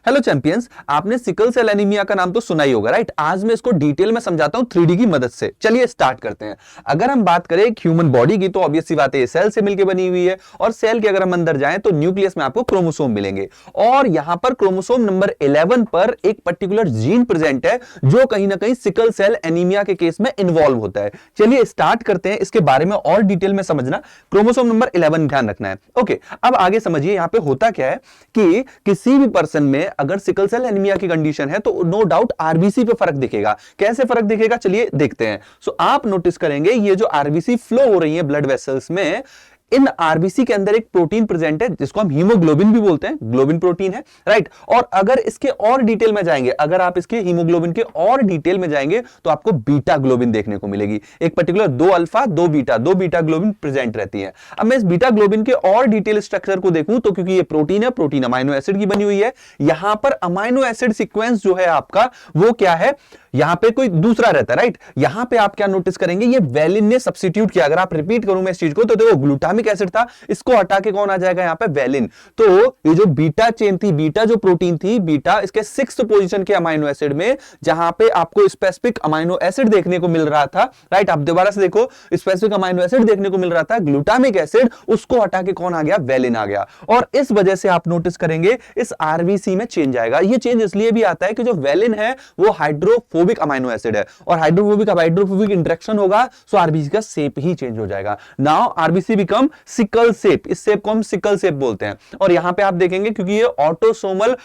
Hello champions, आपने sickle cell anaemia का नाम तो सुना ही होगा, राइट। आज मैं इसको डिटेल में समझाता हूं 3D की मदद से। चलिए स्टार्ट करते हैं। अगर हम बात करें एक ह्यूमन बॉडी की, तो ऑब्वियस सी बात है सेल से मिलकर बनी हुई है, और सेल के अगर हम अंदर जाएं तो न्यूक्लियस में आपको क्रोमोसोम मिलेंगे, और यहां पर क्रोमोसोम नंबर 11 पर एक पर्टिकुलर जीन प्रेजेंट है जो कहीं ना कहीं सिकल सेल एनीमिया के केस में इन्वॉल्व होता है। चलिए स्टार्ट करते हैं, इसके बारे में और डिटेल में समझना। क्रोमोसोम नंबर 11 ध्यान रखना है। ओके, अब आगे समझिए यहां पे होता क्या है कि किसी भी पर्सन में अगर सिकल सेल एनीमिया की कंडीशन है तो नो डाउट आरबीसी पे फर्क दिखेगा। कैसे फर्क दिखेगा, चलिए देखते हैं। सो आप नोटिस करेंगे ये जो आरबीसी फ्लो हो रही है ब्लड वेसल्स में, इन आरबीसी के अंदर एक प्रोटीन प्रेजेंट है जिसको हम हीमोग्लोबिन भी बोलते हैं, ग्लोबिन प्रोटीन है, राइट। और अगर इसके और डिटेल में जाएंगे, अगर आप इसके हीमोग्लोबिन के और डिटेल में जाएंगे तो आपको बीटा ग्लोबिन देखने को मिलेगी। एक particular 2 alpha 2 beta globin present रहती है। अब मैं इस बीटा ग्लोबिन के और डिटेल स्ट्रक्चर को देखूं तो क्योंकि ये प्रोटीन है, प्रोटीन अमाइनो एसिड की बनी हुई है, यहां पर अमाइनो एसिड सीक्वेंस जो है आपका वो क्या है, यहां पे कोई दूसरा रहता है, राइट। यहां पे आप क्या नोटिस करेंगे, ये वेलिन ने सब्स्टिट्यूट किया। अगर आप रिपीट करूं मैं इस चीज को तो देखो, ग्लूटामिक एसिड था, इसको हटा के कौन आ जाएगा यहां पे, वेलिन। तो ये जो बीटा चेन थी, बीटा जो प्रोटीन थी, बीटा इसके 6th पोजीशन के अमाइनो एसिड में, जहां पे आपको स्पेसिफिक अमाइनो एसिड देखने को मिल रहा था, राइट। आप दोबारा से देखो, स्पेसिफिक अमाइनो एसिड देखने को मिल रहा था, ग्लूटामिक एसिड, उसको हटा के कौन आ गया, वेलिन आ गया। और इस वजह से आप नोटिस करेंगे इस आरबीसी में चेंज आएगा। ये चेंज इसलिए भी आता है कि जो वेलिन है वो हाइड्रोफोबिक अमाइनो एसिड है, और हाइड्रोफोबिक इंटरेक्शन होगा, सो आरबीसी का शेप ही चेंज हो जाएगा। Now RBC become sickle shape. इस शेप को हम सिकल शेप बोलते हैं। और यहां पे आप देखेंगे क्योंकि ये ऑटोसोमल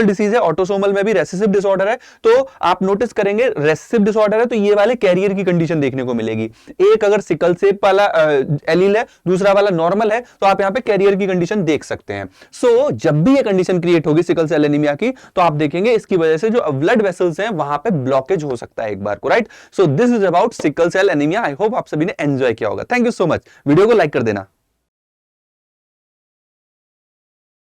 डिसीज है, ऑटोसोमल में भी रेसेसिव डिसऑर्डर है, तो आप नोटिस करेंगे रेसेसिव डिसऑर्डर है तो ये वाले कैरियर की कंडीशन देखने को मिलेगी। एक अगर सिकल शेप वाला एलील है, दूसरा वाला नॉर्मल है, तो आप यहां पे कैरियर की कंडीशन देख सकते हैं। सो जब भी ये कंडीशन क्रिएट होगी सिकल सेल एनीमिया की, तो आप देखेंगे इसकी वजह से जो ब्लड वेसल्स हैं वहां पे ब्लॉकेज हो सकता है एक बार को, right. So this is about sickle cell anaemia. I hope आप सभी ने एंजॉय किया होगा। Thank you so much. Video को लाइक कर देना।